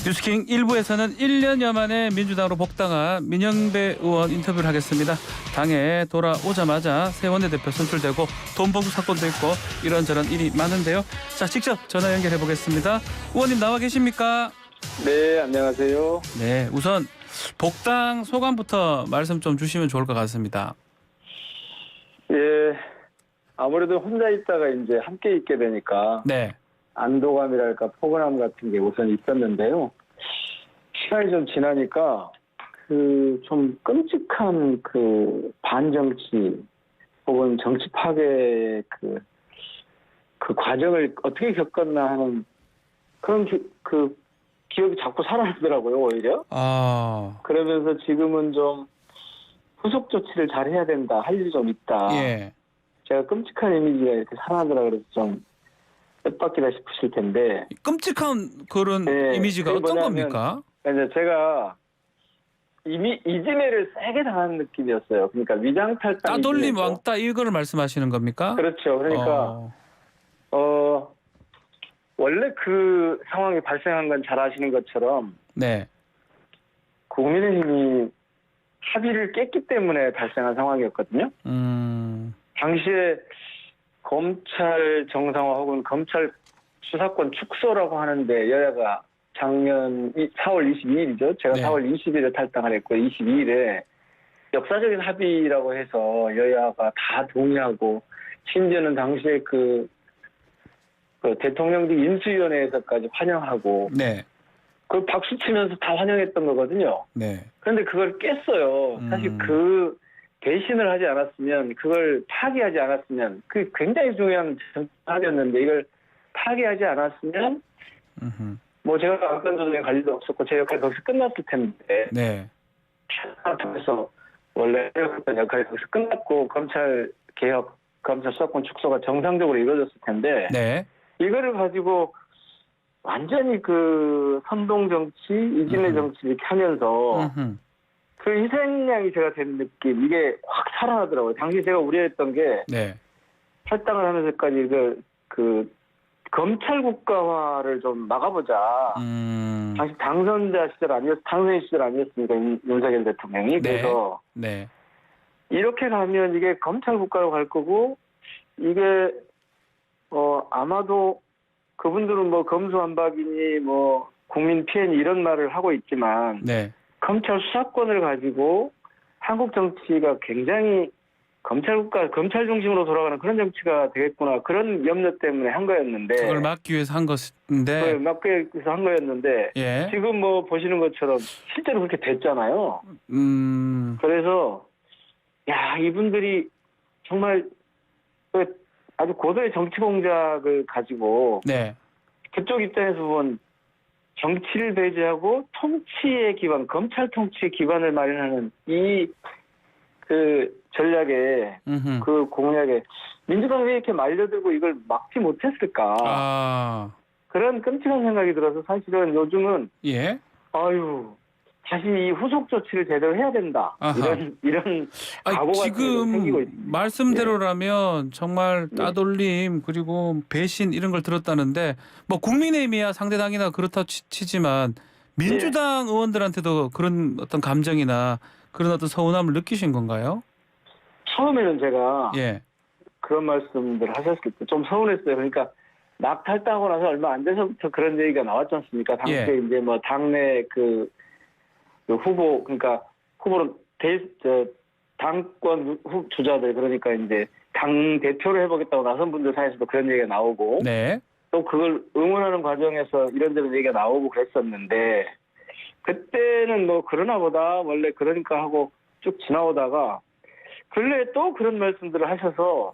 뉴스킹 1부에서는 1년여 만에 민주당으로 복당한 민영배 의원 인터뷰를 하겠습니다. 당에 돌아오자마자 새 원내대표 선출되고 돈봉투 사건도 있고 이런저런 일이 많은데요. 자, 직접 전화 연결해 보겠습니다. 의원님 나와 계십니까? 네, 안녕하세요. 네, 우선 복당 소감부터 말씀 좀 주시면 좋을 것 같습니다. 예, 아무래도 혼자 있다가 이제 함께 있게 되니까 네. 안도감이랄까 포근함 같은 게 우선 있었는데요. 시간이 좀 지나니까 그 좀 끔찍한 그 반정치 혹은 정치 파괴의 그 과정을 어떻게 겪었나 하는 그런 그 기억이 자꾸 살아나더라고요, 오히려. 그러면서 지금은 좀 후속 조치를 잘 해야 된다, 할 일이 좀 있다. 예. 제가 끔찍한 이미지가 이렇게 살아나더라 그래서 좀 뜻밖이다 싶으실 텐데. 끔찍한 그런 네, 이미지가 그게 어떤 뭐냐면, 겁니까? 이제 제가 이미 이지매를 세게 당한 느낌이었어요. 그러니까 위장탈당. 따돌림 왕따 이거를 말씀하시는 겁니까? 그렇죠. 그러니까 원래 그 상황이 발생한 건 잘 아시는 것처럼 네. 국민의힘이 합의를 깼기 때문에 발생한 상황이었거든요. 당시에 검찰 정상화 혹은 검찰 수사권 축소라고 하는데 여야가 작년 4월 22일이죠. 제가 네. 4월 20일에 탈당을 했고 22일에 역사적인 합의라고 해서 여야가 다 동의하고 심지어는 당시에 그 대통령직 인수위원회에서까지 환영하고 네. 그 박수 치면서 다 환영했던 거거든요. 네. 그런데 그걸 깼어요. 사실 그 배신을 하지 않았으면, 그걸 파기하지 않았으면, 그 굉장히 중요한 합의였는데 이걸 파기하지 않았으면 뭐 제가 안건 조정에 관리도 없었고 제 역할이 거기서 끝났을 텐데. 네. 통해서 원래 했던 역할이 거기서 끝났고 검찰 개혁, 검찰 수사권 축소가 정상적으로 이루어졌을 텐데. 네. 이거를 가지고 완전히 그 선동 정치, 이진의 정치 이렇게 하면서 그 희생양이 제가 된 느낌, 이게 확 살아나더라고요. 당시 제가 우려했던 게 네. 탈당을 하면서까지 그 검찰 국가화를 좀 막아보자. 당시 당선자 시절 당선 시절 아니었습니까? 윤석열 대통령이. 네. 그래서 네. 이렇게 가면 이게 검찰 국가로 갈 거고, 이게 아마도 그분들은 뭐 검수완박이니 뭐 국민 피해니 이런 말을 하고 있지만 네. 검찰 수사권을 가지고 한국 정치가 굉장히 검찰 중심으로 돌아가는 그런 정치가 되겠구나, 그런 염려 때문에 한 거였는데, 그걸 막기 위해서 한 것인데. 막기 위해서 한 거였는데, 예. 지금 뭐 보시는 것처럼 실제로 그렇게 됐잖아요. 그래서 야, 이분들이 정말 아주 고도의 정치 공작을 가지고 네. 그쪽 입장에서 보면 정치를 배제하고 통치의 기반, 검찰 통치의 기반을 마련하는 이 그 전략에, 그 공약에 민주당이 왜 이렇게 말려들고 이걸 막지 못했을까? 그런 끔찍한 생각이 들어서 사실은 요즘은 예. 다시 이 후속 조치를 제대로 해야 된다. 이런 각오 같은 게 좀 생기고 지금 있습니다. 말씀대로라면 정말 따돌림 그리고 배신 이런 걸 들었다는데, 뭐 국민의힘이야 상대당이나 그렇다 치지만 민주당 의원들한테도 그런 어떤 감정이나 그런 어떤 서운함을 느끼신 건가요? 처음에는 제가 예. 그런 말씀들 하셨을 때 좀 서운했어요. 그러니까 막 탈당하고 나서 얼마 안 돼서부터 그런 얘기가 나왔지 않습니까? 당시에 이제 뭐 당내 그 후보, 그러니까 후보로 당권 주자들, 그러니까 이제 당 대표를 해보겠다고 나선 분들 사이에서도 그런 얘기가 나오고, 네. 또 그걸 응원하는 과정에서 이런저런 얘기가 나오고 그랬었는데, 그때는 뭐 그러나 보다 원래 그러니까 하고 쭉 지나오다가 근래에 또 그런 말씀들을 하셔서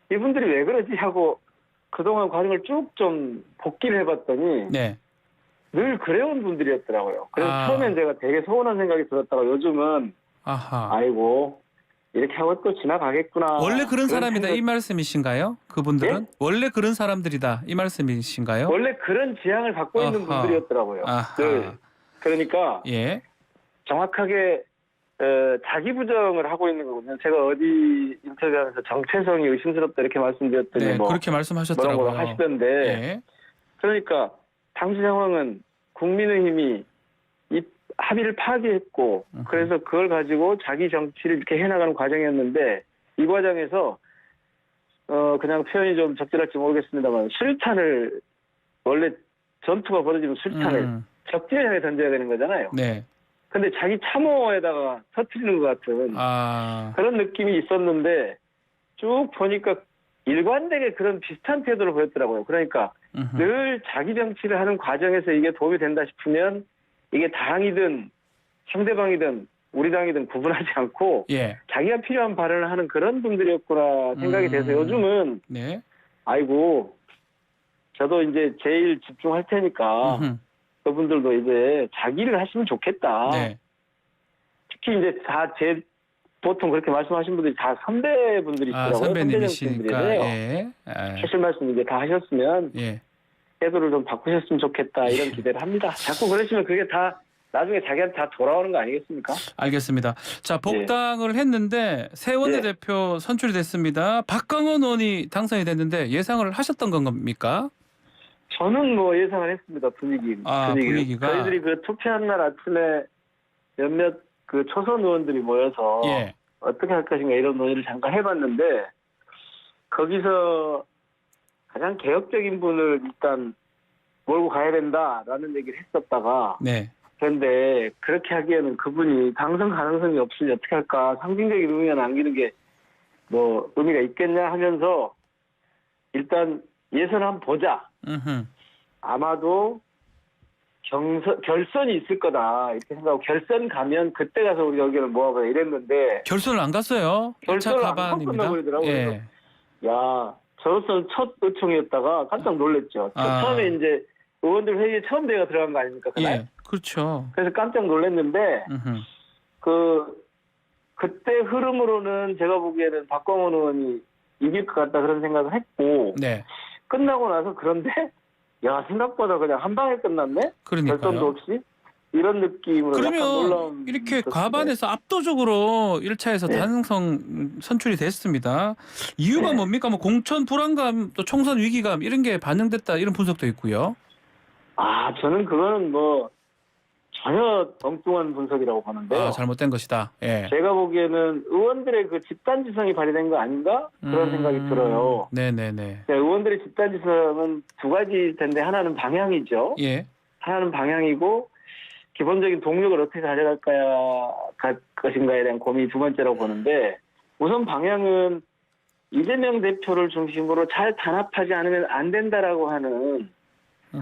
이분들이 왜 그러지 하고 그동안 과정을 쭉 좀 복기를 해봤더니 네. 늘 그래온 분들이었더라고요. 그래서 처음엔 제가 되게 서운한 생각이 들었다가 요즘은 아이고 이렇게 하고 또 지나가겠구나. 원래 그런 사람이다 이 말씀이신가요? 그분들은? 예? 원래 그런 사람들이다 이 말씀이신가요? 원래 그런 지향을 갖고 있는 분들이었더라고요. 늘. 그러니까 예. 정확하게 자기 부정을 하고 있는 거거든요. 제가 어디 인터뷰하면서 정체성이 의심스럽다 이렇게 말씀드렸더니 네, 그렇게 말씀하셨더라고요. 뭐라고 하시던데. 예. 그러니까 당시 상황은 국민의힘이 이 합의를 파기했고 그래서 그걸 가지고 자기 정치를 이렇게 해나가는 과정이었는데 이 과정에서 그냥 표현이 좀 적절할지 모르겠습니다만 수류탄을 원래 전투가 벌어지면 수류탄을 적진을 향해 던져야 되는 거잖아요. 네. 근데 자기 참호에다가 터뜨리는 것 같은 그런 느낌이 있었는데 쭉 보니까 일관되게 그런 비슷한 태도를 보였더라고요. 그러니까 늘 자기 정치를 하는 과정에서 이게 도움이 된다 싶으면 이게 당이든 상대방이든 우리 당이든 구분하지 않고 예. 자기가 필요한 발언을 하는 그런 분들이었구나 생각이 돼서 요즘은 네. 아이고 저도 이제 제일 집중할 테니까 그분들도 이제 자기를 하시면 좋겠다. 네. 특히 이제 보통 그렇게 말씀하신 분들이 다 선배분들이시더라고요. 선배님이시니까. 예. 하실 말씀 이제 다 하셨으면 예. 태도를 좀 바꾸셨으면 좋겠다 이런 기대를 합니다. 자꾸 그러시면 그게 다 나중에 자기한테 다 돌아오는 거 아니겠습니까? 알겠습니다. 자, 복당을 했는데 새 원내대표 선출이 됐습니다. 박광원 의원이 당선이 됐는데 예상을 하셨던 겁니까? 저는 뭐 예상을 했습니다. 분위기가. 저희들이 그 투표한 날 아침에 몇몇 그 초선 의원들이 모여서 어떻게 할 것인가 이런 논의를 잠깐 해봤는데 거기서 가장 개혁적인 분을 일단 몰고 가야 된다라는 얘기를 했었다가 그런데 그렇게 하기에는 그분이 당선 가능성이 없으니 어떻게 할까 상징적인 의미가 남기는 게 뭐 의미가 있겠냐 하면서 일단 예선 한번 보자. 아마도 결선이 있을 거다 이렇게 생각하고 결선 가면 그때 가서 우리 여기를 모아보자 이랬는데 결선을 안 갔어요. 결선을 안 가고 끝나버리더라고요. 야, 저로서는 첫 의총이었다가 깜짝 놀랐죠. 처음에 이제 의원들 회의에 처음 내가 들어간 거 아닙니까? 그날? 그렇죠. 그래서 깜짝 놀랐는데 그때 흐름으로는 제가 보기에는 박광원 의원이 이길 것 같다 그런 생각을 했고 끝나고 나서 그런데 야 생각보다 그냥 한 방에 끝났네? 그러니까요. 결선도 없이? 이런 느낌으로 그러면 이렇게 과반에서 압도적으로 1차에서 당선 선출이 됐습니다. 이유가 뭡니까? 뭐 공천 불안감, 또 총선 위기감 이런 게 반영됐다 이런 분석도 있고요. 저는 그거는 뭐 전혀 엉뚱한 분석이라고 보는데요. 잘못된 것이다. 제가 보기에는 의원들의 그 집단지성이 발휘된 거 아닌가? 그런 생각이 들어요. 네네네. 의원들의 집단지성은 두 가지일 텐데 하나는 방향이죠. 하나는 방향이고 기본적인 동력을 어떻게 가져갈 것인가에 대한 고민이 두 번째라고 보는데 우선 방향은 이재명 대표를 중심으로 잘 단합하지 않으면 안 된다라고 하는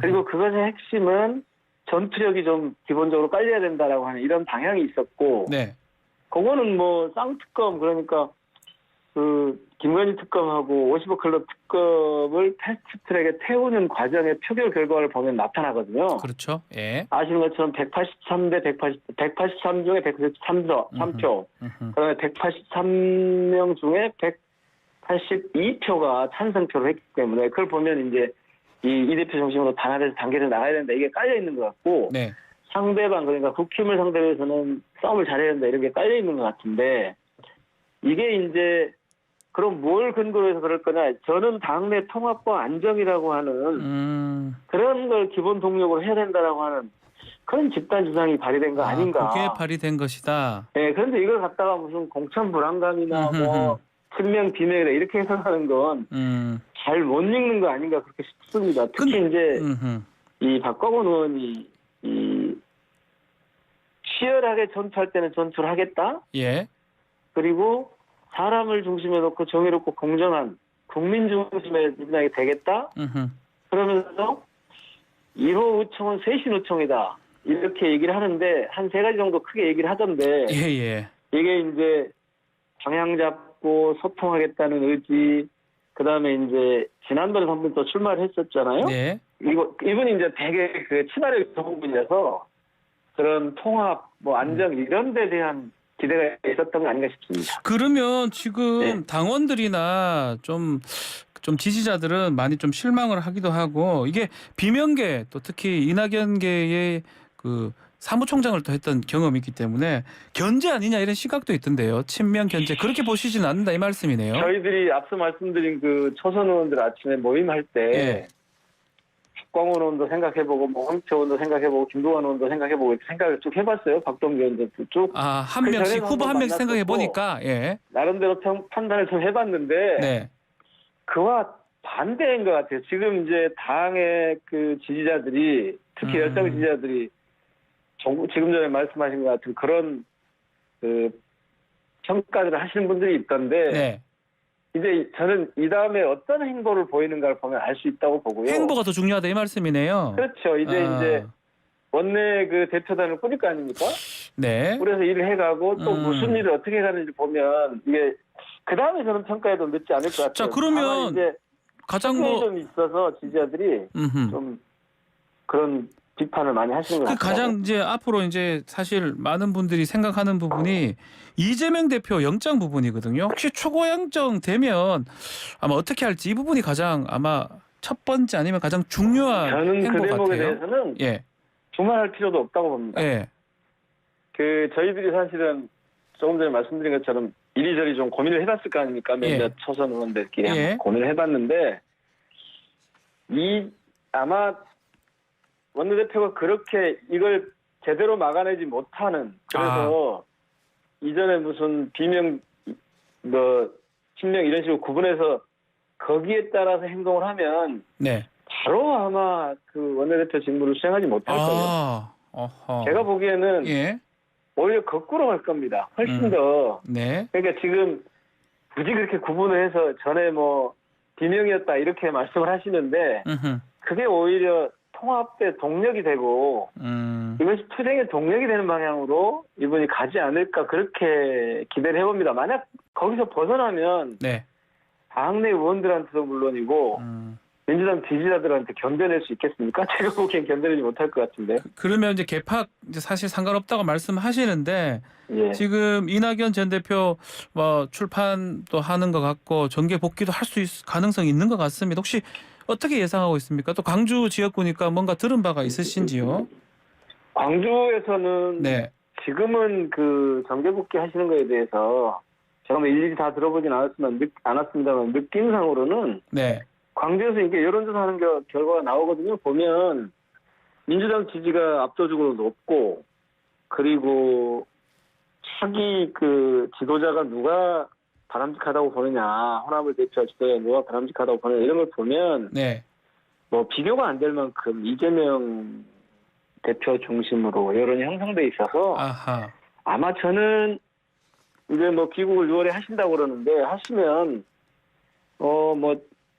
그리고 그것의 핵심은 전투력이 좀 기본적으로 깔려야 된다라고 하는 이런 방향이 있었고 그거는 뭐 쌍특검 그러니까 그 김건희 특검하고 50억 클럽 특검을 패스트트랙에 태우는 과정의 표결 결과를 보면 나타나거든요. 그렇죠. 아시는 것처럼 183 중에 183표, 그다음에 183명 중에 182표가 찬성표를 했기 때문에 그걸 보면 이제 이 대표 중심으로 단합해서 단계를 나가야 된다. 이게 깔려 있는 것 같고 상대방 그러니까 국힘을 상대로 해서는 싸움을 잘해야 된다. 이런 게 깔려 있는 것 같은데 이게 이제 그럼 뭘 근거로 해서 그럴 거냐. 저는 당내 통합과 안정이라고 하는 그런 걸 기본 동력으로 해야 된다라고 하는 그런 집단지성이 발휘된 거 아닌가. 그게 발휘된 것이다. 그런데 이걸 갖다가 무슨 공천 불안감이나 뭐 친명 비명이다 이렇게 해석하는 건 잘 못 읽는 거 아닌가 그렇게 싶습니다. 특히 이제 이 박광원 의원이 이 치열하게 전투할 때는 전투를 하겠다. 그리고 사람을 중심에 놓고 정의롭고 공정한 국민 중심의 민주당이 되겠다. 그러면서 1호 의총은 쇄신 의총이다. 이렇게 얘기를 하는데 한 세 가지 정도 크게 얘기를 하던데 이게 이제 방향 잡고 소통하겠다는 의지 그다음에 이제 지난번에 한 번 또 출마를 했었잖아요. 이분이 이제 되게 그 친화력이 좋은 분이라서 그런 통합 뭐 안정 이런 데 대한 기대가 있었던 거 아닌가 싶습니다. 그러면 지금 당원들이나 좀 지지자들은 많이 좀 실망을 하기도 하고 이게 비명계 또 특히 이낙연계의 그 사무총장을 또 했던 경험이 있기 때문에 견제 아니냐 이런 시각도 있던데요. 친명 견제 그렇게 보시지는 않는다 이 말씀이네요. 저희들이 앞서 말씀드린 그 초선 의원들 아침에 모임할 때 박광원 의원도 생각해보고 뭐 황태 의원도 생각해보고 김동완 의원도 생각해보고 이렇게 생각을 쭉 해봤어요. 박동기 의원도 쭉. 한 그 명씩 전에도 후보 한번 한 명씩 생각해 만났었고, 보니까 예. 나름대로 판단을 좀 해봤는데 네. 그와 반대인 것 같아요. 지금 이제 당의 그 지지자들이 특히 열성 지지자들이 지금 전에 말씀하신 것 같은 그런 그 평가들을 하시는 분들이 있던데 네. 이제 저는 이 다음에 어떤 행보를 보이는가를 보면 알 수 있다고 보고요. 행보가 더 중요하다 이 말씀이네요. 그렇죠. 이제 원내 그 대표단을 꾸릴 거 아닙니까? 네. 그래서 일을 해가고 또 무슨 일을 어떻게 가는지 보면 이게 그 다음에 저는 평가해도 늦지 않을 것 같아요. 자, 그러면 다만 이제 가장 좀 있어서 지지자들이 좀 그런 비판을 많이 하시는 것 같아요. 가장 이제 앞으로 이제 사실 많은 분들이 생각하는 부분이 이재명 대표 영장 부분이거든요. 혹시 초고영장 되면 아마 어떻게 할지 이 부분이 가장 아마 첫 번째 아니면 가장 중요한 저는 그 행보 대목에 같아요. 대해서는 예. 두말할 필요도 없다고 봅니다. 예. 그 저희들이 사실은 조금 전에 말씀드린 것처럼 이리저리 좀 고민을 해봤을 거 아닙니까? 몇몇 초선 의원들끼리 한번 고민을 해봤는데 아마 원내대표가 그렇게 이걸 제대로 막아내지 못하는 그래서 이전에 무슨 비명 친명 이런 식으로 구분해서 거기에 따라서 행동을 하면 네. 바로 아마 그 원내대표 직무를 수행하지 못할 거예요. 어허. 제가 보기에는 예. 오히려 거꾸로 갈 겁니다. 훨씬 더. 네. 그러니까 지금 굳이 그렇게 구분을 해서 전에 뭐 비명이었다 이렇게 말씀을 하시는데 그게 오히려 통합의 동력이 되고 이것이 투쟁의 동력이 되는 방향으로 이분이 가지 않을까 그렇게 기대를 해봅니다. 만약 거기서 벗어나면 네. 당내 의원들한테도 물론이고 민주당 지지자들한테 견뎌낼 수 있겠습니까? 제가 보기엔 견뎌내지 못할 것 같은데. 그러면 이제 개팍 이제 사실 상관없다고 말씀하시는데 예. 지금 이낙연 전 대표 뭐 출판도 하는 것 같고 정계 복귀도 할 수 가능성이 있는 것 같습니다. 혹시 어떻게 예상하고 있습니까? 또 광주 지역구니까 뭔가 들은 바가 있으신지요? 광주에서는 네. 지금은 그 정계 복귀 하시는 거에 대해서 제가 뭐 일일이 다 들어보진 않았습니다만 느낌상으로는 네. 광주에서 이렇게 여론조사하는 결과가 나오거든요. 보면 민주당 지지가 압도적으로 높고 그리고 차기 그 지도자가 누가 바람직하다고 보느냐, 호남을 대표할 지도자가 누가 바람직하다고 보느냐 이런 걸 보면 네. 뭐 비교가 안 될 만큼 이재명 대표 중심으로 여론이 형성돼 있어서 아하. 아마 저는 이제 뭐 귀국을 6월에 하신다고 그러는데 하시면 뭐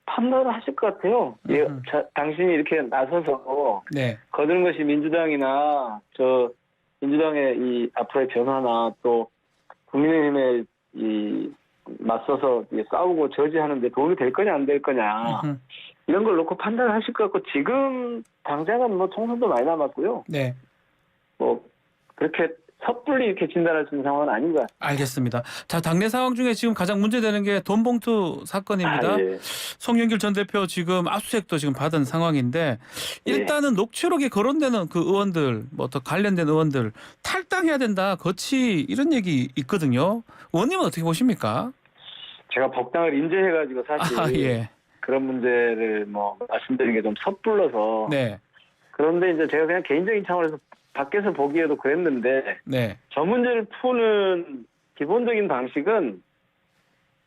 판단을 하실 것 같아요. 예, 당신이 이렇게 나서서 네. 거두는 것이 민주당이나 민주당의 이 앞으로의 변화나 또 국민의힘에 이 맞서서 싸우고 저지하는 데 도움이 될 거냐 안 될 거냐 이런 걸 놓고 판단을 하실 것 같고 지금 당장은 뭐 총선도 많이 남았고요. 네. 뭐 그렇게 섣불리 이렇게 진단할 수 있는 상황은 아닌 것 같습니다. 알겠습니다. 자, 당내 상황 중에 지금 가장 문제되는 게 돈봉투 사건입니다. 예. 송영길 전 대표 지금 압수수색도 지금 받은 상황인데 일단은 녹취록에 거론되는 그 의원들 뭐 더 관련된 의원들 탈당해야 된다. 거치 이런 얘기 있거든요. 의원님은 어떻게 보십니까? 제가 복당을 인제해가지고 사실 예. 그런 문제를 뭐 말씀드리는 게 좀 섣불러서 네. 그런데 이제 제가 그냥 개인적인 차원에서 밖에서 보기에도 그랬는데 네. 저 문제를 푸는 기본적인 방식은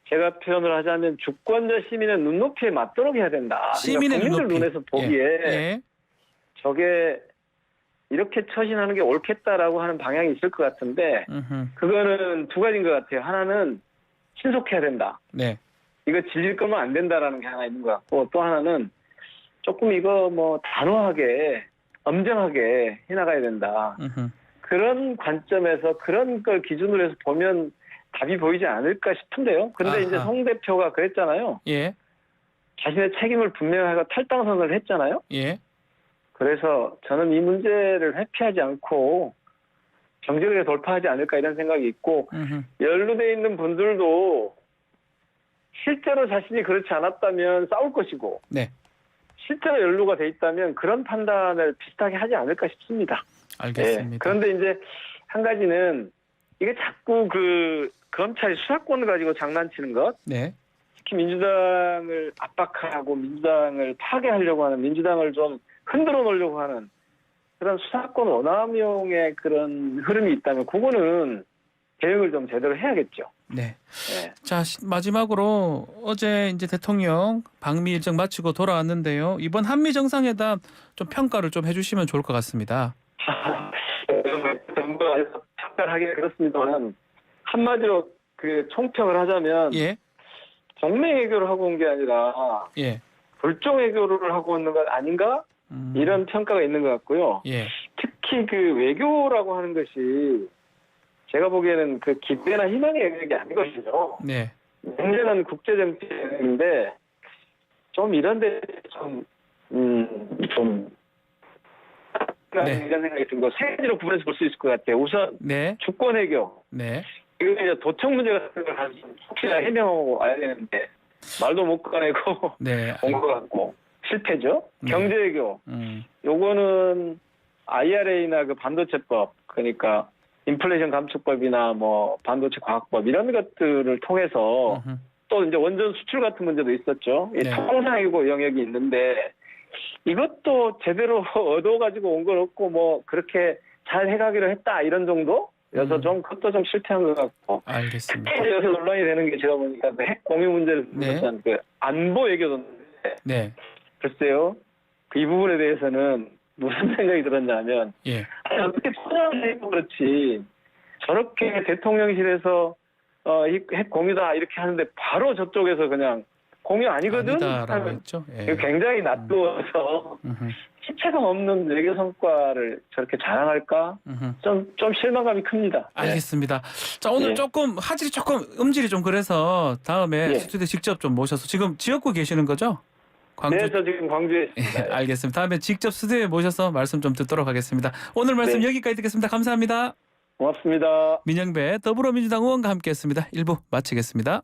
제가 표현을 하자면 주권자 시민의 눈높이에 맞도록 해야 된다. 시민의 그러니까 국민들 눈높이. 눈에서 보기에 예. 저게 이렇게 처신하는 게 옳겠다라고 하는 방향이 있을 것 같은데 그거는 두 가지인 것 같아요. 하나는 신속해야 된다. 네. 이거 질릴 거면 안 된다라는 게 하나 있는 것 같고 또 하나는 조금 이거 뭐 단호하게 엄정하게 해나가야 된다. 그런 관점에서 그런 걸 기준으로 해서 보면 답이 보이지 않을까 싶은데요. 그런데 이제 송 대표가 그랬잖아요. 예. 자신의 책임을 분명하게 탈당 선언을 했잖아요. 예. 그래서 저는 이 문제를 회피하지 않고 정직하게 돌파하지 않을까 이런 생각이 있고 연루돼 있는 분들도 실제로 자신이 그렇지 않았다면 싸울 것이고 네. 실제로 연루가 돼 있다면 그런 판단을 비슷하게 하지 않을까 싶습니다. 알겠습니다. 네. 그런데 이제 한 가지는 이게 자꾸 그 검찰이 수사권을 가지고 장난치는 것, 네. 특히 민주당을 압박하고 민주당을 파괴하려고 하는 민주당을 좀 흔들어 놓으려고 하는 그런 수사권 원남용의 그런 흐름이 있다면 그거는 대응을 좀 제대로 해야겠죠. 네. 네. 자, 마지막으로 어제 이제 대통령 방미 일정 마치고 돌아왔는데요. 이번 한미 정상회담 좀 평가를 좀 해주시면 좋을 것 같습니다. 정부에서 평가하기는 그렇습니다만 한마디로 그 총평을 하자면 예, 동맹 외교를 하고 온 게 아니라 예, 불종 외교를 하고 오는 것 아닌가? 이런 평가가 있는 것 같고요. 예, 특히 그 외교라고 하는 것이 제가 보기에는 그 기대나 희망의 영역이 아니거든요. 네, 문제는 국제정치인데 좀 이런데 좀 네. 이런 생각이 들고 세 가지로 구분해서 볼 수 있을 것 같아요. 우선 네, 주권 외교. 네, 이거 이제 도청 문제 같은 걸 혹시나 해명하고 와야 되는데 말도 못 꺼내고 네, 온 것 같고 실패죠. 네. 경제 외교. 요거는 IRA나 그 반도체법, 그러니까 인플레이션 감축법이나 뭐 반도체 과학법 이런 것들을 통해서 또 이제 원전 수출 같은 문제도 있었죠. 이 네. 통상이고 영역이 있는데 이것도 제대로 얻어가지고 온 건 없고 뭐 그렇게 잘 해가기로 했다 이런 정도여서 좀 그것도 좀 실패한 것 같고. 알겠습니다. 특히 여기서 논란이 되는 게 제가 보니까 그 핵 공유 문제를 네. 비롯한 그 안보 외교도인데 네, 글쎄요. 이 부분에 대해서는 무슨 생각이 들었냐면 예, 아니, 어떻게 포장을 해도 그렇지 저렇게 대통령실에서 핵 공유다 이렇게 하는데 바로 저쪽에서 그냥 공유 아니거든 아니다라고 하면 했죠. 예. 이거 굉장히 낯두어서 실체감 없는 외교 성과를 저렇게 자랑할까 좀 실망감이 큽니다. 네. 알겠습니다. 자, 오늘 예. 조금 화질이 조금 음질이 좀 그래서 다음에 예. 스튜디오에 직접 좀 모셔서 지금 지역구 계시는 거죠? 광주. 네, 저 지금 광주에 있습니다. 예, 알겠습니다. 다음에 직접 스튜디오에 모셔서 말씀 좀 듣도록 하겠습니다. 오늘 말씀 네. 여기까지 듣겠습니다. 감사합니다. 고맙습니다. 민영배 더불어민주당 의원과 함께했습니다. 1부 마치겠습니다.